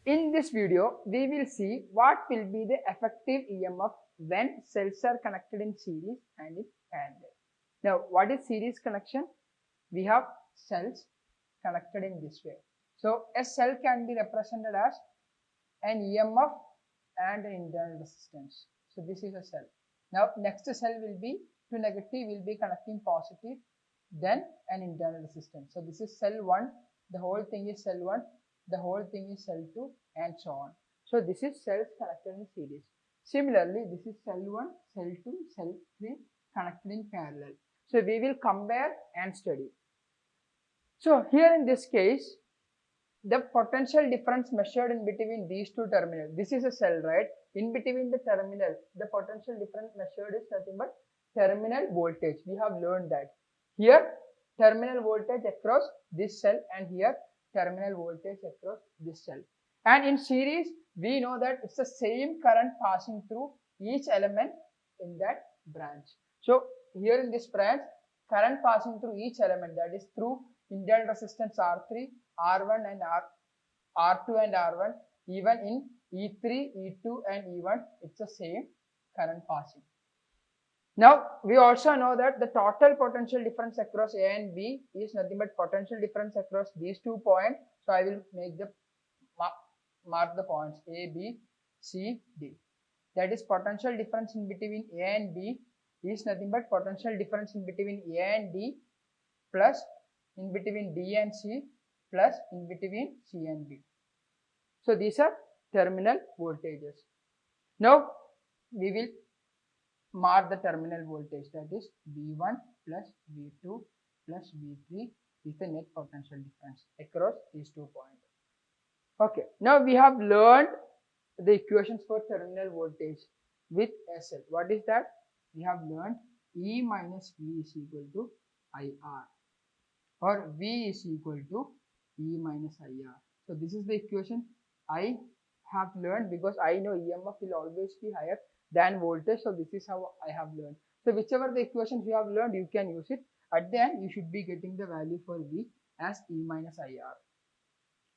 In this video, we will see what will be the effective EMF when cells are connected in series and in parallel. Now, what is series connection? We have cells connected in this way. So, a cell can be represented as an EMF and an internal resistance. So, this is a cell. Now, next cell will be to negative will be connecting positive, then an internal resistance. So, this is cell 1, the whole thing is cell 1, the whole thing is cell 2 and so on. So, this is cells connected in series. Similarly, this is cell 1, cell 2, cell 3 connected in parallel. So, we will compare and study. So, here in this case, the potential difference measured in between these two terminals. This is a cell, right? In between the terminal, the potential difference measured is nothing but terminal voltage. We have learned that. Here, terminal voltage across this cell, and here, terminal voltage across this cell. And in series, we know that it's the same current passing through each element in that branch. So, here in this branch, current passing through each element, that is through internal resistance R3, R1 and R2 and R1, even in E3, E2 and E1, it's the same current passing. Now, we also know that the total potential difference across A and B is nothing but potential difference across these 2 points. So, I will make the mark the points A, B, C, D. That is potential difference in between A and B is nothing but potential difference in between A and D plus in between D and C plus in between C and B. So, these are terminal voltages. Now, we will mark the terminal voltage, that is V1 plus V2 plus V3 is the net potential difference across these 2 points. Okay, now we have learned the equations for terminal voltage with SL. What is that? We have learned E minus V is equal to IR, or V is equal to E minus IR. So, this is the equation I have learned because I know EMF will always be higher than voltage. So, this is how I have learned. So, whichever the equations you have learned, you can use it. At the end, you should be getting the value for V as E minus IR.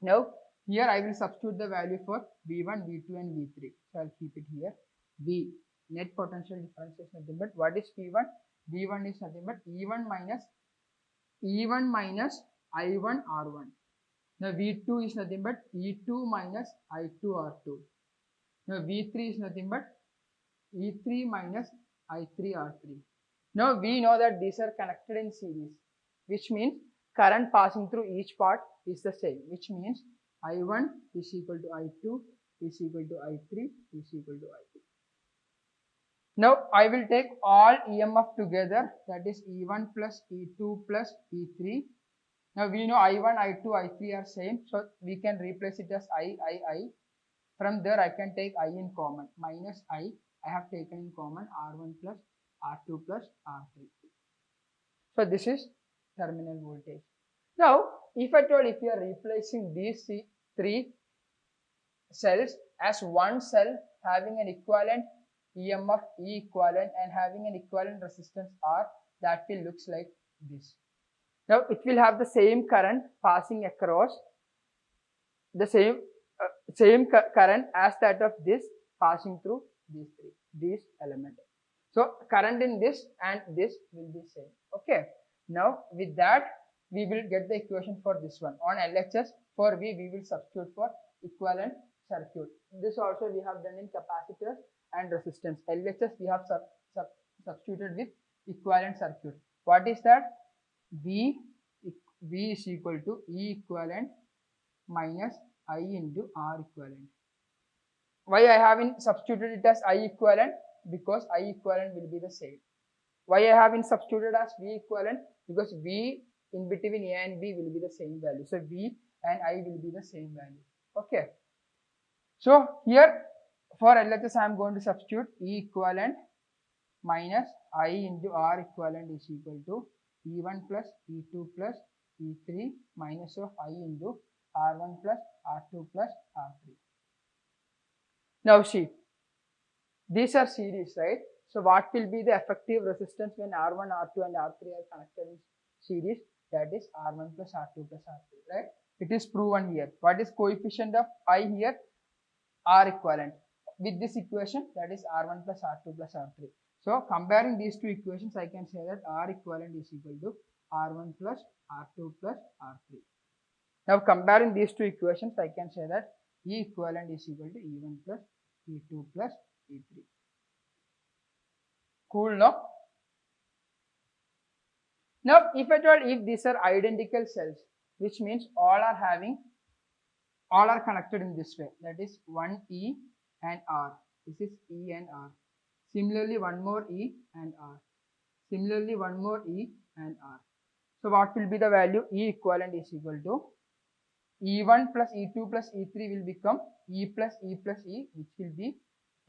Now, here I will substitute the value for V1, V2 and V3. So, I will keep it here. V, net potential difference is nothing but what is V1? V1 is nothing but E1 minus I1 R1. Now, V2 is nothing but E2 minus I2 R2. Now, V3 is nothing but E3 minus I3 R3. Now, we know that these are connected in series, which means current passing through each part is the same, which means I1 is equal to I2 is equal to I3 is equal to I2. Now, I will take all EMF together, that is E1 plus E2 plus E3. Now, we know I1, I2, I3 are same, so we can replace it as I. From there, I can take I in common, minus I have taken in common R1 plus R2 plus R3. So, this is terminal voltage. Now, if at all, if you are replacing these 3 cells as one cell having an equivalent EMF E equivalent and having an equivalent resistance R, that will looks like this. Now, it will have the same current passing across the same current as that of this passing through these elements. So, current in this and this will be same. Okay. Now, with that, we will get the equation for this one. On LHS, for V, we will substitute for equivalent circuit. This also we have done in capacitors and resistance. LHS we have substituted with equivalent circuit. What is that? V is equal to E equivalent minus I into R equivalent. Why I have substituted it as I equivalent? Because I equivalent will be the same. Why I have substituted as V equivalent? Because V in between A and B will be the same value. So, V and I will be the same value. Okay. So, here for LHS I am going to substitute E equivalent minus I into R equivalent is equal to E1 plus E2 plus E3 minus of I into R1 plus R2 plus R3. Now, see, these are series, right? So, what will be the effective resistance when R1, R2 and R3 are connected in series? That is R1 plus R2 plus R3, right? It is proven here. What is coefficient of I here? R equivalent. With this equation, that is R1 plus R2 plus R3. So comparing these two equations, I can say that R equivalent is equal to R1 plus R2 plus R3. Now comparing these two equations, I can say that E equivalent is equal to E1 plus E2 plus E3. Cool, no? Now if at all, if these are identical cells, which means all are connected in this way, that is one E and R. This is E and R. Similarly, one more E and R. Similarly, one more E and R. So what will be the value? E equivalent is equal to E1 plus E2 plus E3 will become E plus E plus E, which will be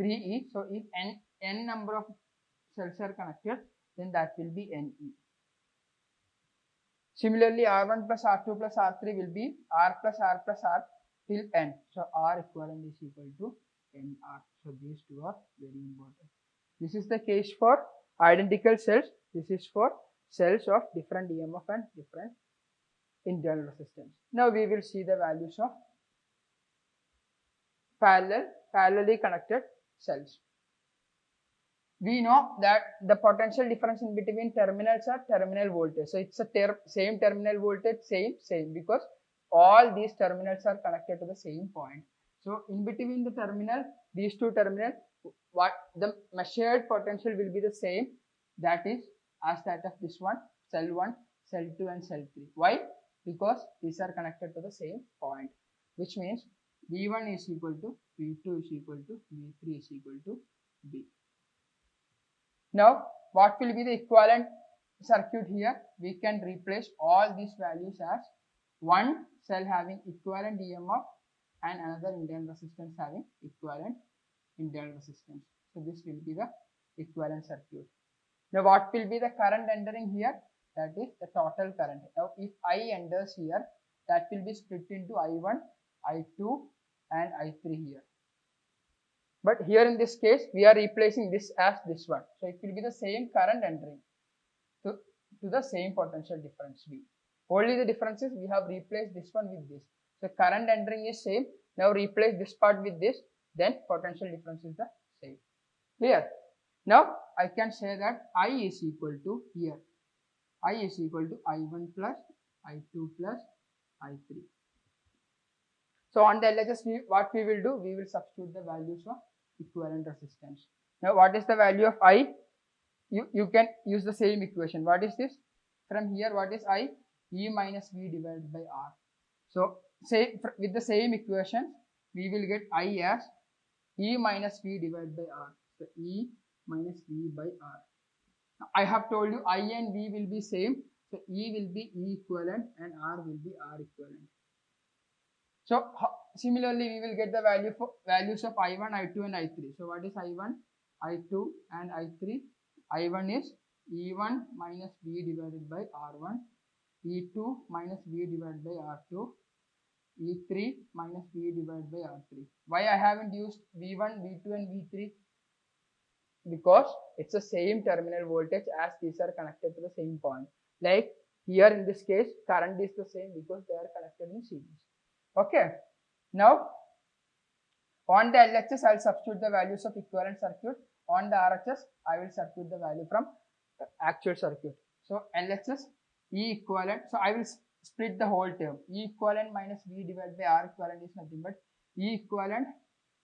3E. So if n number of cells are connected, then that will be NE. Similarly, R1 plus R2 plus R3 will be R plus R plus R till N. So R equivalent is equal to NR. So these two are very important. This is the case for identical cells. This is for cells of different EMF and different internal resistance. Now we will see the values of parallelly connected cells. We know that the potential difference in between terminals are terminal voltage. So it's a same terminal voltage, same, because all these terminals are connected to the same point. So in between the terminal, these two terminals, what the measured potential will be the same, that is as that of this one, cell 1, cell 2 and cell 3. Why? Because these are connected to the same point, which means V1 is equal to V2 is equal to V3 is equal to B. Now what will be the equivalent circuit here? We can replace all these values as one cell having equivalent EMF and another internal resistance having equivalent internal resistance. So this will be the equivalent circuit. Now what will be the current entering here? That is the total current. Now if I enters here, that will be split into I1, I2 and I3 here. But here in this case, we are replacing this as this one. So it will be the same current entering to the same potential difference V. Only the difference is we have replaced this one with this. So current entering is same. Now replace this part with this, then potential difference is the same. Clear? Now I can say that I is equal to here. I is equal to I1 plus I2 plus I3. So on the LHS, what we will do, we will substitute the values of equivalent resistance. Now what is the value of I? You can use the same equation. What is this? From here, what is I? E minus V divided by R. So say with the same equation, we will get I as E minus V divided by R. So E minus V by R. Now, I have told you I and V will be same. So E will be E equivalent and R will be R equivalent. So similarly, we will get the values of I1, I2 and I3. So what is I1, I2 and I3? I1 is E1 minus V divided by R1, E2 minus V divided by R2, E3 minus V divided by R3. Why I haven't used V1, V2 and V3? Because it's the same terminal voltage as these are connected to the same point. Like here in this case, current is the same because they are connected in series. Okay. Now on the LHS, I will substitute the values of equivalent circuit. On the RHS, I will substitute the value from actual circuit. So LHS E equivalent. So I will split the whole term. E equivalent minus V divided by R equivalent is nothing but E equivalent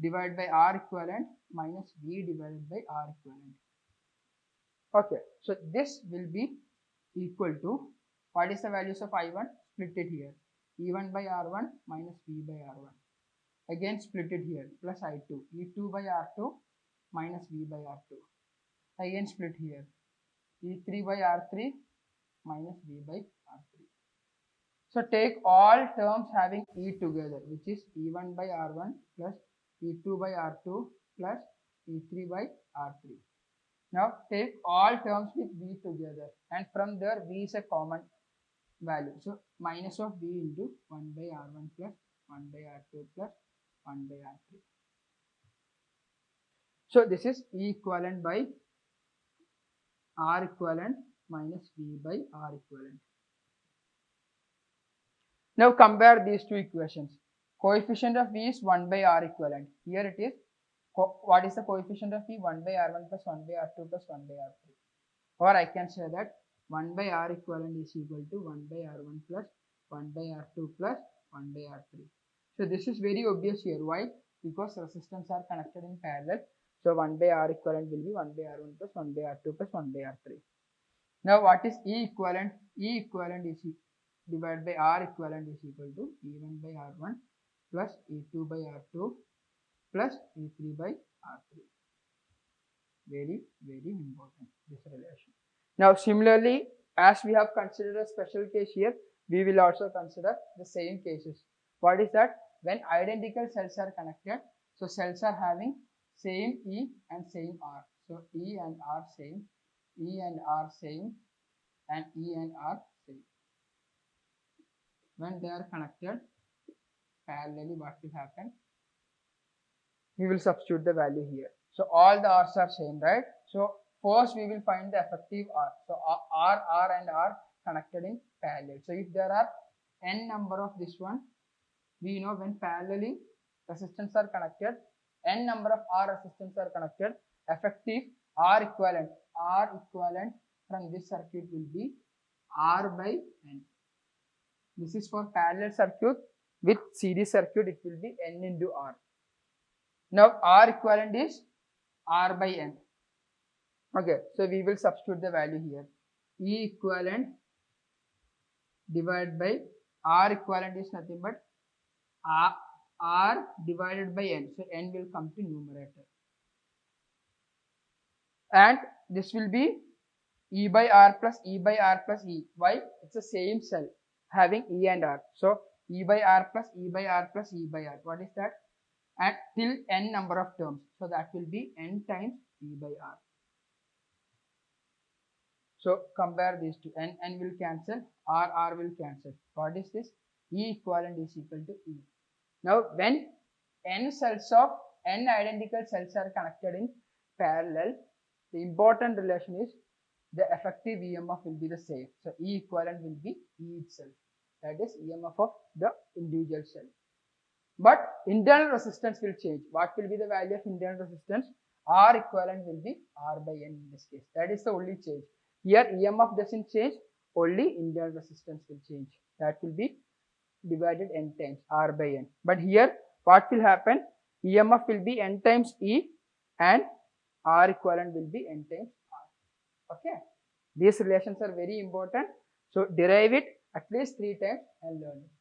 divided by R equivalent minus V divided by R equivalent. Okay. So this will be equal to, what is the values of I1? Split it here. E1 by R1 minus V by R1. Again split it here, plus I2. E2 by R2 minus V by R2. Again split here. E3 by R3 minus V by R3. So take all terms having E together, which is E1 by R1 plus E2 by R2 plus E3 by R3. Now take all terms with V together, and from there V is a common value. So minus of V into 1 by R1 plus 1 by R2 plus 1 by R3. So this is E equivalent by R equivalent minus V by R equivalent. Now compare these two equations. Coefficient of V is 1 by R equivalent. Here it is, what is the coefficient of V? 1 by R1 plus 1 by R2 plus 1 by R3. Or I can say that 1 by R equivalent is equal to 1 by R1 plus 1 by R2 plus 1 by R3. So this is very obvious here. Why? Because resistance are connected in parallel. So 1 by R equivalent will be 1 by R1 plus 1 by R2 plus 1 by R3. Now what is E equivalent? E equivalent is divided by R equivalent is equal to E1 by R1 plus E2 by R2 plus E3 by R3. Very important, this relation. Now similarly, as we have considered a special case here, we will also consider the same cases. What is that? When identical cells are connected, so cells are having same E and same R. So E and R same, E and R same, and E and R same. When they are connected parallelly, what will happen? We will substitute the value here. So all the R's are same, right? So first we will find the effective R. So R and R connected in parallel. So if there are n number of this one, we know when parallelly resistance are connected, n number of R resistance are connected, effective R equivalent from this circuit will be R by n. This is for parallel circuit. With series circuit, it will be n into R. Now R equivalent is R by n. Okay, so we will substitute the value here. E equivalent divided by R equivalent is nothing but R divided by n. So n will come to numerator. And this will be E by R plus E by R plus E. Why? It's the same cell having E and R. So E by R plus E by R plus E by R. What is that? And till n number of terms. So that will be n times E by R. So compare these two. N will cancel, R will cancel. What is this? E equivalent is equal to E. Now when n identical cells are connected in parallel, the important relation is the effective EMF will be the same. So E equivalent will be E itself. That is EMF of the individual cell. But internal resistance will change. What will be the value of internal resistance? R equivalent will be R by n in this case. That is the only change. Here EMF doesn't change, only internal resistance will change. That will be divided n times R by n. But here what will happen? EMF will be n times E and R equivalent will be n times R. Okay. These relations are very important. So derive it at least 3 times and learn it.